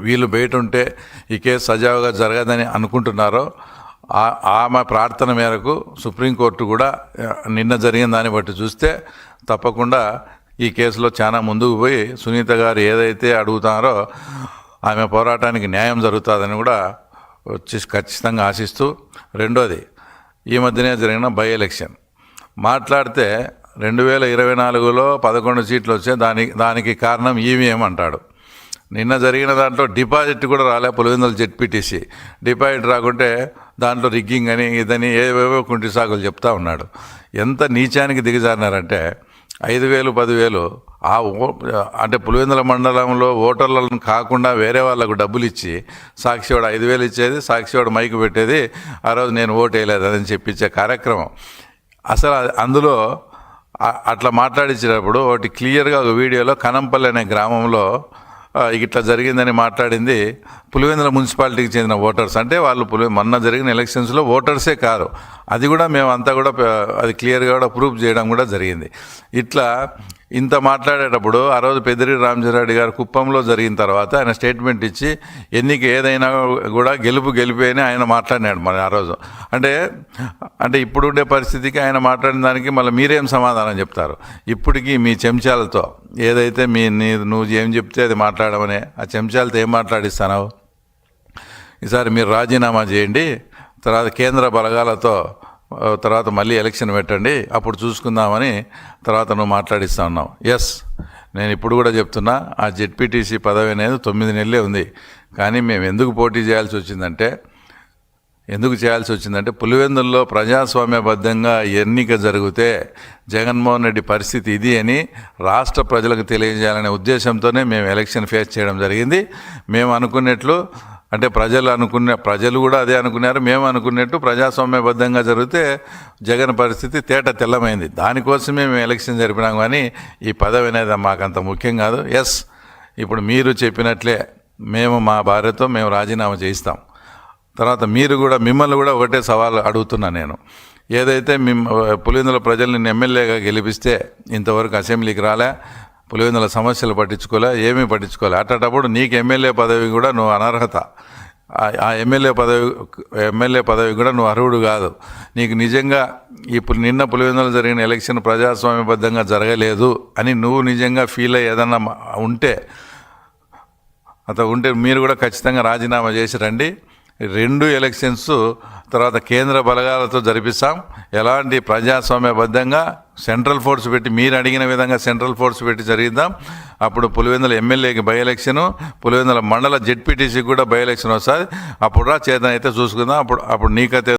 వీళ్ళు బయట ఉంటే ఈ కేసు సజావుగా జరగదని అనుకుంటున్నారో ఆమె ప్రార్థన మేరకు సుప్రీంకోర్టు కూడా నిన్న జరిగిన దాన్ని బట్టి చూస్తే తప్పకుండా ఈ కేసులో చాలా ముందుకు పోయి సునీత గారు ఏదైతే అడుగుతారో ఆమె పోరాటానికి న్యాయం జరుగుతుందని కూడా ఖచ్చితంగా ఆశిస్తూ, రెండోది ఈ మధ్యనే జరిగిన బై ఎలక్షన్ మాట్లాడితే 2024లో 11 సీట్లు వచ్చే దానికి కారణం ఈవీఎం అంటాడు. నిన్న జరిగిన దాంట్లో డిపాజిట్ కూడా రాలే. పులివెందుల జెడ్పీటీసీ డిపాజిట్ రాకుంటే దాంట్లో రిగ్గింగ్ అని ఇదని ఏవేవో కుంటి సాగులు చెప్తా ఉన్నాడు. ఎంత నీచానికి దిగజారినారంటే 5,000 10,000 అంటే పులివెందుల మండలంలో ఓటర్లను కాకుండా వేరే వాళ్ళకు డబ్బులు ఇచ్చి సాక్షివాడు 5,000 ఇచ్చేది, సాక్షివాడు మైకు పెట్టేది, ఆ రోజు నేను ఓటు వేయలేదు అని చెప్పించే కార్యక్రమం. అసలు అందులో అట్లా మాట్లాడించేటప్పుడు ఒకటి క్లియర్గా ఒక వీడియోలో కనంపల్లి అనే గ్రామంలో ఇట్లా జరిగిందని మాట్లాడింది పులివెందుల మున్సిపాలిటీకి చెందిన ఓటర్స్. అంటే వాళ్ళు మొన్న జరిగిన ఎలక్షన్స్లో ఓటర్సే కారు, అది కూడా మేమంతా కూడా అది క్లియర్గా కూడా ప్రూఫ్ చేయడం కూడా జరిగింది. ఇట్లా ఇంత మాట్లాడేటప్పుడు ఆ రోజు పెద్దిరెడ్డి రామచంద్రారెడ్డి గారు కుప్పంలో జరిగిన తర్వాత ఆయన స్టేట్మెంట్ ఇచ్చి ఎన్నిక ఏదైనా కూడా గెలిపి అని ఆయన మాట్లాడినాడు మరి ఆ రోజు. అంటే ఇప్పుడుండే పరిస్థితికి ఆయన మాట్లాడిన దానికి మళ్ళీ మీరేం సమాధానం చెప్తారు? ఇప్పటికీ మీ చెంచాలతో ఏదైతే నువ్వు ఏం చెప్తే అది మాట్లాడమని ఆ చెంచాలతో ఏం మాట్లాడిస్తావు? ఈసారి మీరు రాజీనామా చేయండి, తర్వాత కేంద్ర బలగాలతో తర్వాత మళ్ళీ ఎలక్షన్ పెట్టండి, అప్పుడు చూసుకుందామని తర్వాత నువ్వు మాట్లాడిస్తా ఉన్నావు. ఎస్, నేను ఇప్పుడు కూడా చెప్తున్నా, ఆ జెడ్పీటీసీ పదవి అనేది 9 నెలలే ఉంది. కానీ మేము ఎందుకు పోటీ చేయాల్సి వచ్చిందంటే పులివెందుల్లో ప్రజాస్వామ్యబద్ధంగా ఎన్నిక జరిగితే జగన్మోహన్ రెడ్డి పరిస్థితి ఇది అని రాష్ట్ర ప్రజలకు తెలియజేయాలనే ఉద్దేశంతోనే మేము ఎలక్షన్ ఫేస్ చేయడం జరిగింది. మేము అనుకున్నట్లు అంటే ప్రజలు కూడా అదే అనుకున్నారు, మేము అనుకున్నట్టు ప్రజాస్వామ్యబద్ధంగా జరిగితే జగన్ పరిస్థితి తేట తెల్లమైంది. దానికోసమే మేము ఎలక్షన్ జరిపినాం. కానీ ఈ పదవి అనేది మాకంత ముఖ్యం కాదు. ఎస్, ఇప్పుడు మీరు చెప్పినట్లే మేము మా భార్యతో మేము రాజీనామా చేయిస్తాం. తర్వాత మిమ్మల్ని కూడా ఒకటే సవాల్ అడుగుతున్నా నేను. ఏదైతే పులివెందుల ప్రజలు నిన్ను ఎమ్మెల్యేగా గెలిపిస్తే ఇంతవరకు అసెంబ్లీకి రాలే, పులివెందుల సమస్యలు ఏమీ పట్టించుకోలే. అట్టేటప్పుడు నీకు ఎమ్మెల్యే పదవి కూడా నువ్వు అనర్హత. ఆ ఎమ్మెల్యే పదవి కూడా నువ్వు అర్హుడు కాదు. నీకు నిజంగా ఇప్పుడు నిన్న పులివెందుల జరిగిన ఎలక్షన్ ప్రజాస్వామ్యబద్ధంగా జరగలేదు అని నువ్వు నిజంగా ఫీల్ అయ్యి ఏదన్నా ఉంటే మీరు కూడా ఖచ్చితంగా రాజీనామా చేసి రండి. 2 ఎలక్షన్స్ తర్వాత కేంద్ర బలగాలతో జరిపిస్తాం. ఎలాంటి ప్రజాస్వామ్యబద్ధంగా సెంట్రల్ ఫోర్స్ పెట్టి మీరు అడిగిన విధంగా సెంట్రల్ ఫోర్స్ పెట్టి జరిగిద్దాం. అప్పుడు పులివెందుల ఎమ్మెల్యేకి బై ఎలక్షను, పులివెందుల మండల జెడ్పీటీసీకి కూడా బై ఎలక్షన్ వస్తుంది. అప్పుడు చేతనైతే చూసుకుందాం. అప్పుడు నీకైతే